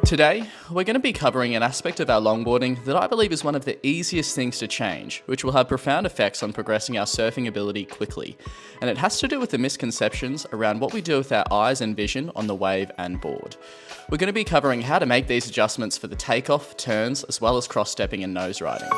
Today, we're going to be covering an aspect of our longboarding that I believe is one of the easiest things to change, which will have profound effects on progressing our surfing ability quickly. And it has to do with the misconceptions around what we do with our eyes and vision on the wave and board. We're going to be covering how to make these adjustments for the takeoff, turns, as well as cross-stepping and nose riding.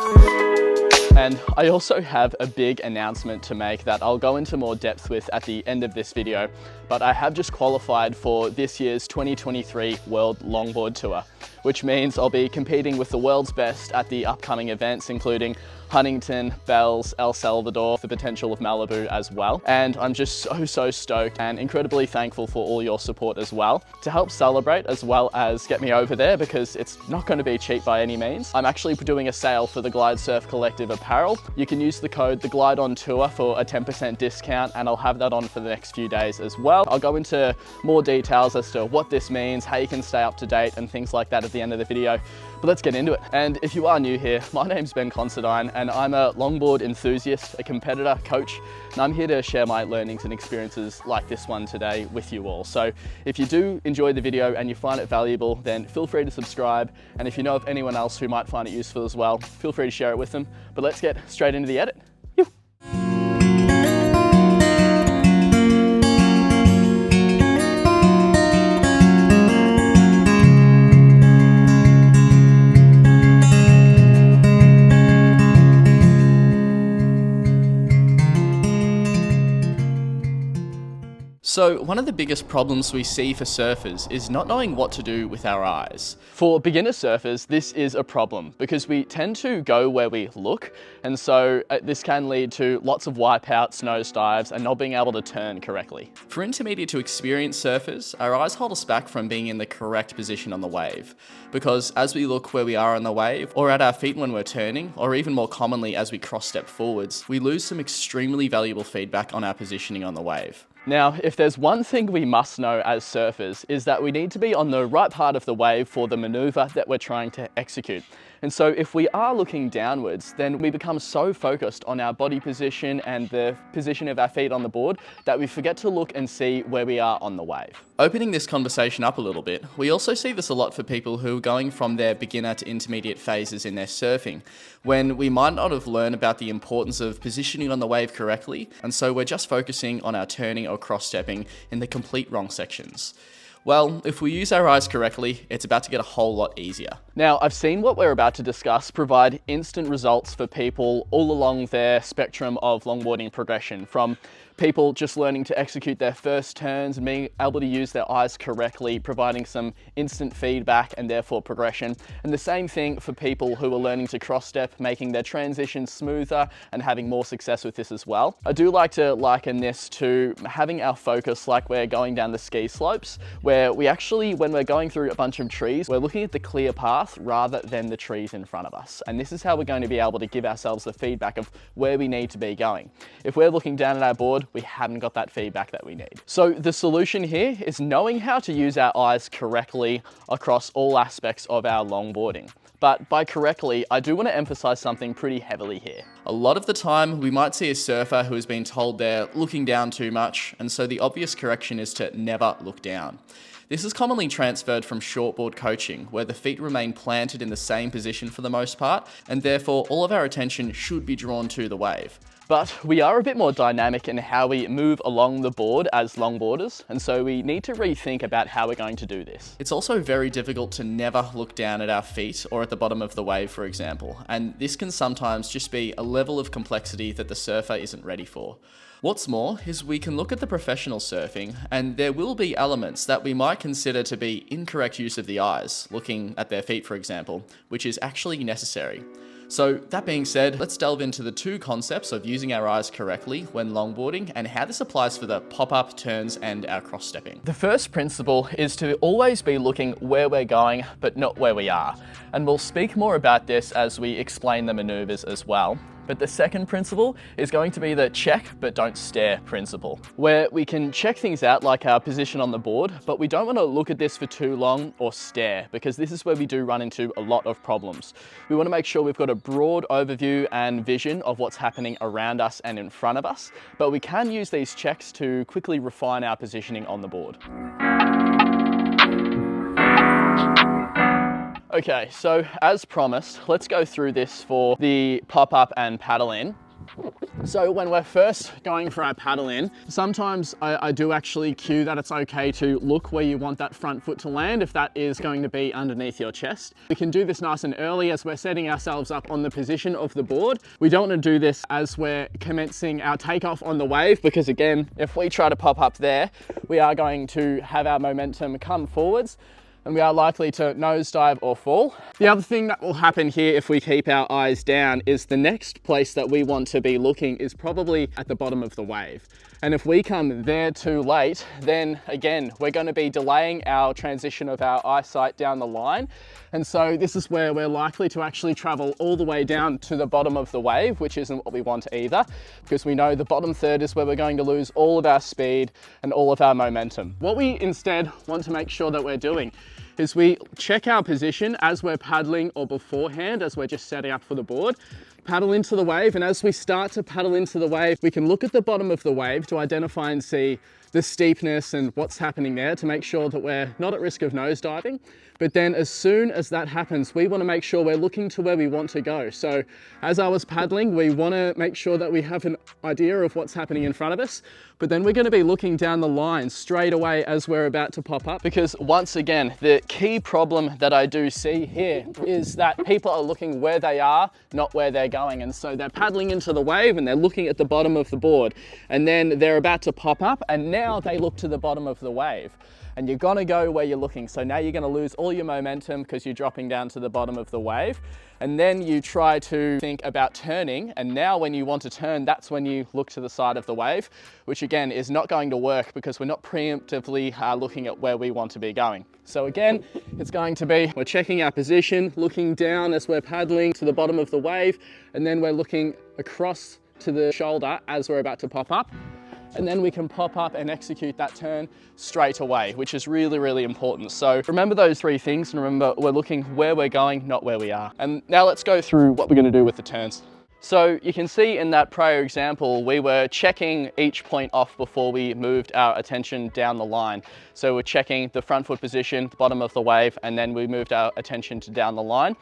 And I also have a big announcement to make that I'll go into more depth with at the end of this video, but I have just qualified for this year's 2023 World Longboard Tour, which means I'll be competing with the world's best at the upcoming events, including Huntington, Bells, El Salvador, the potential of Malibu as well. And I'm just so stoked and incredibly thankful for all your support as well to help celebrate as well as get me over there, because it's not going to be cheap by any means. I'm actually doing a sale for the Glide Surf Collective apparel. You can use the code TheGlideOnTour for a 10% discount, and I'll have that on for the next few days as well. I'll go into more details as to what this means, how you can stay up to date and things like that at the end of the video. But let's get into it. And if you are new here, my name's Considine, and I'm a longboard enthusiast, a competitor, coach, and I'm here to share my learnings and experiences like this one today with you all. So if you do enjoy the video and you find it valuable, then feel free to subscribe. And if you know of anyone else who might find it useful as well, feel free to share it with them. But let's get straight into the edit. So one of the biggest problems we see for surfers is not knowing what to do with our eyes. For beginner surfers, this is a problem because we tend to go where we look, and so this can lead to lots of wipeouts, nosedives, and not being able to turn correctly. For intermediate to experienced surfers, our eyes hold us back from being in the correct position on the wave, because as we look where we are on the wave, or at our feet when we're turning, or even more commonly as we cross-step forwards, we lose some extremely valuable feedback on our positioning on the wave. Now, if there's one thing we must know as surfers, is that we need to be on the right part of the wave for the maneuver that we're trying to execute. And so if we are looking downwards, then we become so focused on our body position and the position of our feet on the board that we forget to look and see where we are on the wave. Opening this conversation up a little bit, we also see this a lot for people who are going from their beginner to intermediate phases in their surfing, when we might not have learned about the importance of positioning on the wave correctly, and so we're just focusing on our turning or cross-stepping in the complete wrong sections. Well, if we use our eyes correctly, it's about to get a whole lot easier. Now, I've seen what we're about to discuss provide instant results for people all along their spectrum of longboarding progression, from people just learning to execute their first turns and being able to use their eyes correctly, providing some instant feedback and therefore progression. And the same thing for people who are learning to cross-step, making their transitions smoother and having more success with this as well. I do like to liken this to having our focus like we're going down the ski slopes, where we actually, when we're going through a bunch of trees, we're looking at the clear path rather than the trees in front of us. And this is how we're going to be able to give ourselves the feedback of where we need to be going. If we're looking down at our board, we haven't got that feedback that we need. So the solution here is knowing how to use our eyes correctly across all aspects of our longboarding. But by correctly, I do want to emphasize something pretty heavily here. A lot of the time, we might see a surfer who has been told they're looking down too much, and so the obvious correction is to never look down. This is commonly transferred from shortboard coaching, where the feet remain planted in the same position for the most part, and therefore all of our attention should be drawn to the wave. But we are a bit more dynamic in how we move along the board as longboarders, and so we need to rethink about how we're going to do this. It's also very difficult to never look down at our feet or at the bottom of the wave, for example, and this can sometimes just be a level of complexity that the surfer isn't ready for. What's more is we can look at the professional surfing, and there will be elements that we might consider to be incorrect use of the eyes, looking at their feet, for example, which is actually necessary. So that being said, let's delve into the two concepts of using our eyes correctly when longboarding and how this applies for the pop-up, turns, and our cross-stepping. The first principle is to always be looking where we're going, but not where we are. And we'll speak more about this as we explain the maneuvers as well. But the second principle is going to be the check but don't stare principle, where we can check things out like our position on the board, but we don't want to look at this for too long or stare, because this is where we do run into a lot of problems. We want to make sure we've got a broad overview and vision of what's happening around us and in front of us, but we can use these checks to quickly refine our positioning on the board. Okay, so as promised, let's go through this for the pop-up and paddle in. So when we're first going for our paddle in, sometimes I do actually cue that it's okay to look where you want that front foot to land if that is going to be underneath your chest. We can do this nice and early as we're setting ourselves up on the position of the board. We don't want to do this as we're commencing our takeoff on the wave, because again, if we try to pop up there, we are going to have our momentum come forwards, and we are likely to nosedive or fall. The other thing that will happen here if we keep our eyes down is the next place that we want to be looking is probably at the bottom of the wave. And if we come there too late, then again, we're going to be delaying our transition of our eyesight down the line. And so this is where we're likely to actually travel all the way down to the bottom of the wave, which isn't what we want either, because we know the bottom third is where we're going to lose all of our speed and all of our momentum. What we instead want to make sure that we're doing is we check our position as we're paddling or beforehand, as we're just setting up for the board, paddle into the wave. And as we start to paddle into the wave, we can look at the bottom of the wave to identify and see the steepness and what's happening there to make sure that we're not at risk of nosediving. But then as soon as that happens, we want to make sure we're looking to where we want to go. So as I was paddling, we want to make sure that we have an idea of what's happening in front of us, but then we're going to be looking down the line straight away as we're about to pop up. Because once again, the key problem that I do see here is that people are looking where they are, not where they're going. And so they're paddling into the wave and they're looking at the bottom of the board, and then they're about to pop up and now they look to the bottom of the wave. And you're gonna go where you're looking. So now you're gonna lose all your momentum because you're dropping down to the bottom of the wave. And then you try to think about turning. And now when you want to turn, that's when you look to the side of the wave, which again is not going to work because we're not preemptively looking at where we want to be going. So again, it's going to be, we're checking our position, looking down as we're paddling to the bottom of the wave, and then we're looking across to the shoulder as we're about to pop up. And then we can pop up and execute that turn straight away, which is really, really important. So remember those three things, and remember we're looking where we're going, not where we are. And now let's go through what we're going to do with the turns. So you can see in that prior example, we were checking each point off before we moved our attention down the line. So we're checking the front foot position, the bottom of the wave, and then we moved our attention to down the line.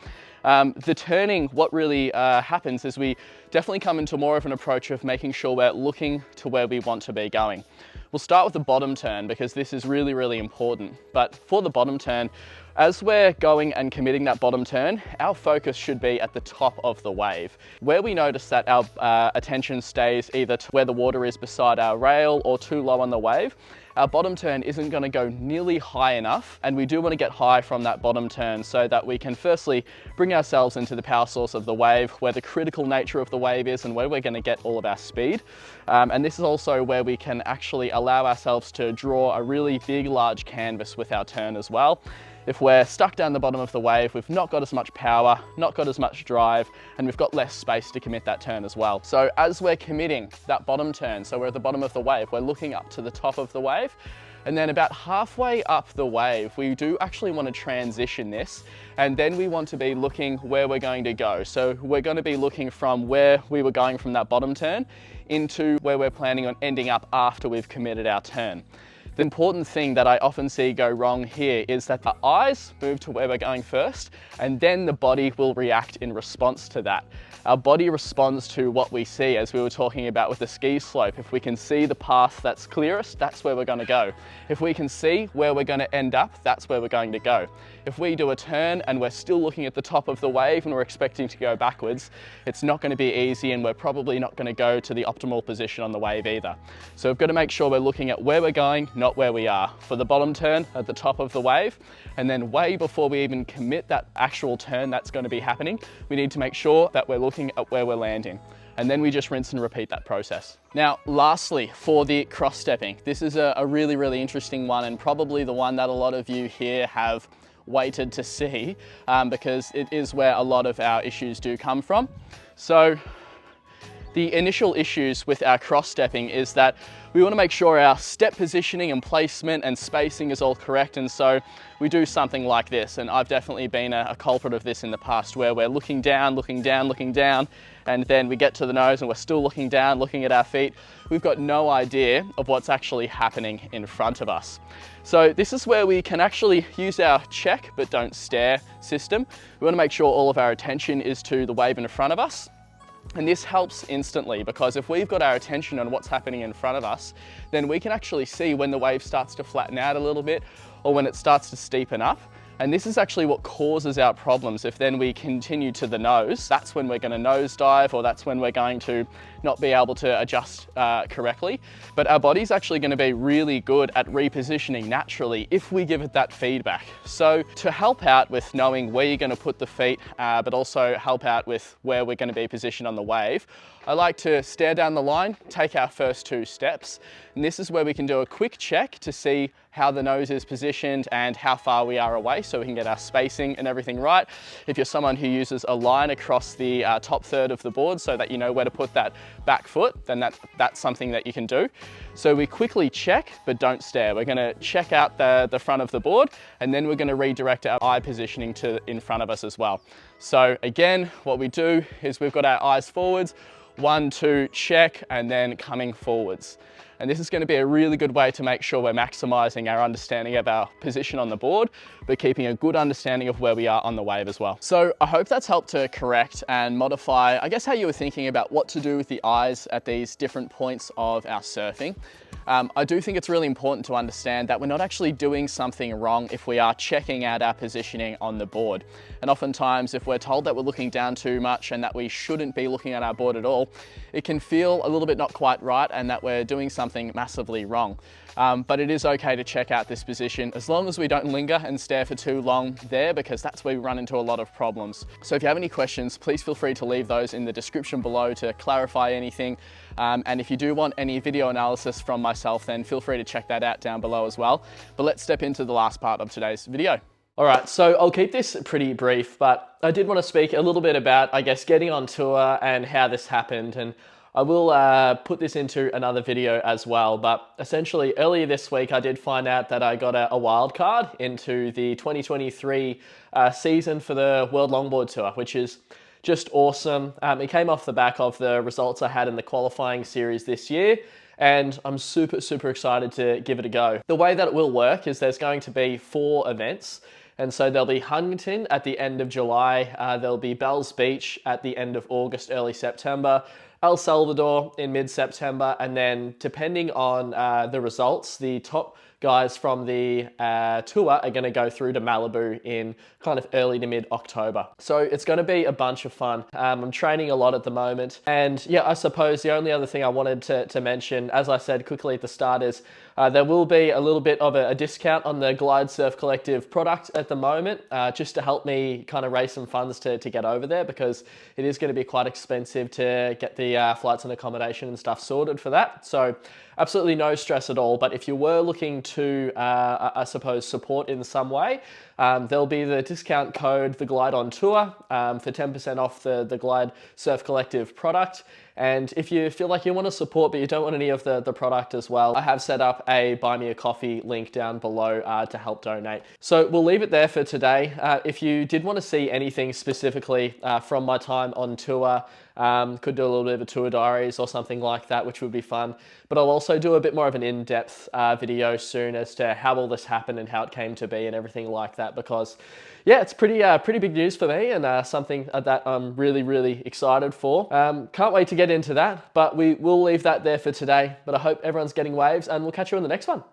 The turning, what really happens is we definitely come into more of an approach of making sure we're looking to where we want to be going. We'll start with the bottom turn because this is really, really important. But for the bottom turn, as we're going and committing that bottom turn, our focus should be at the top of the wave. Where we notice that our attention stays either to where the water is beside our rail or too low on the wave, our bottom turn isn't going to go nearly high enough, and we do want to get high from that bottom turn so that we can firstly bring ourselves into the power source of the wave, where the critical nature of the wave is and where we're going to get all of our speed. And this is also where we can actually allow ourselves to draw a really big, large canvas with our turn as well. If we're stuck down the bottom of the wave, we've not got as much power, not got as much drive, and we've got less space to commit that turn as well. So as we're committing that bottom turn, so we're at the bottom of the wave, we're looking up to the top of the wave, and then about halfway up the wave, we do actually want to transition this, and then we want to be looking where we're going to go. So we're going to be looking from where we were going from that bottom turn into where we're planning on ending up after we've committed our turn. The important thing that I often see go wrong here is that the eyes move to where we're going first, and then the body will react in response to that. Our body responds to what we see, as we were talking about with the ski slope. If we can see the path that's clearest, that's where we're going to go. If we can see where we're going to end up, that's where we're going to go. If we do a turn and we're still looking at the top of the wave and we're expecting to go backwards, it's not going to be easy, and we're probably not going to go to the optimal position on the wave either. So we've got to make sure we're looking at where we're going, not where we are. For the bottom turn at the top of the wave, and then way before we even commit that actual turn that's going to be happening, we need to make sure that we're looking at where we're landing. And then we just rinse and repeat that process. Now, lastly, for the cross stepping, this is a really, really interesting one, and probably the one that a lot of you here have waited to see, because it is where a lot of our issues do come from. So The initial issues with our cross-stepping is that we want to make sure our step positioning and placement and spacing is all correct, and so we do something like this. And I've definitely been a culprit of this in the past, where we're looking down, and then we get to the nose and we're still looking down, looking at our feet. We've got no idea of what's actually happening in front of us. So this is where we can actually use our check but don't stare system. We want to make sure all of our attention is to the wave in front of us. And this helps instantly, because if we've got our attention on what's happening in front of us, then we can actually see when the wave starts to flatten out a little bit or when it starts to steepen up. And this is actually what causes our problems. If then we continue to the nose, that's when we're going to nosedive, or that's when we're going to not be able to adjust correctly. But our body's actually going to be really good at repositioning naturally if we give it that feedback. So to help out with knowing where you're going to put the feet, but also help out with where we're going to be positioned on the wave, I like to stare down the line, take our first 2 steps, and this is where we can do a quick check to see how the nose is positioned and how far we are away, so we can get our spacing and everything right. If you're someone who uses a line across the top third of the board so that you know where to put that back foot, then that's something that you can do. So we quickly check, but don't stare. We're gonna check out the front of the board, and then we're gonna redirect our eye positioning to in front of us as well. So again, what we do is we've got our eyes forwards, 1, 2, check, and then coming forwards. And this is going to be a really good way to make sure we're maximizing our understanding of our position on the board, but keeping a good understanding of where we are on the wave as well. So I hope that's helped to correct and modify, I guess, how you were thinking about what to do with the eyes at these different points of our surfing. I do think it's really important to understand that we're not actually doing something wrong if we are checking out our positioning on the board. And oftentimes, if we're told that we're looking down too much and that we shouldn't be looking at our board at all, it can feel a little bit not quite right and that we're doing something massively wrong. But it is okay to check out this position as long as we don't linger and stare for too long there, because that's where we run into a lot of problems. So if you have any questions, please feel free to leave those in the description below to clarify anything. And if you do want any video analysis from myself, then feel free to check that out down below as well. But let's step into the last part of today's video. All right, so I'll keep this pretty brief, but I did want to speak a little bit about, I guess, getting on tour and how this happened. And I will put this into another video as well, but essentially earlier this week I did find out that I got a wild card into the 2023 season for the World Longboard Tour, which is just awesome. It came off the back of the results I had in the qualifying series this year, and I'm super excited to give it a go. The way that it will work is there's going to be 4 events. And so there'll be Huntington at the end of July, there'll be Bells Beach at the end of August, early September, El Salvador in mid-September, and then depending on the results, the top guys from the tour are going to go through to Malibu in kind of early to mid-October. So it's going to be a bunch of fun. I'm training a lot at the moment. And yeah, I suppose the only other thing I wanted to mention, as I said quickly at the start, is there will be a little bit of a discount on the Glide Surf Collective product at the moment, just to help me kind of raise some funds to get over there, because it is going to be quite expensive to get the flights and accommodation and stuff sorted for that. So absolutely no stress at all. But if you were looking to, I suppose, support in some way, there'll be the discount code, the Glide on Tour, for 10% off the Glide Surf Collective product. And if you feel like you want to support but you don't want any of the product as well, I have set up a Buy Me a Coffee link down below to help donate. So we'll leave it there for today. If you did want to see anything specifically from my time on tour, could do a little bit of a tour diaries or something like that, which would be fun. But I'll also do a bit more of an in-depth video soon as to how all this happened and how it came to be and everything like that, because yeah, it's pretty big news for me, and something that I'm really excited for. Can't wait to get into that, but we will leave that there for today. But I hope everyone's getting waves, and we'll catch you on the next one.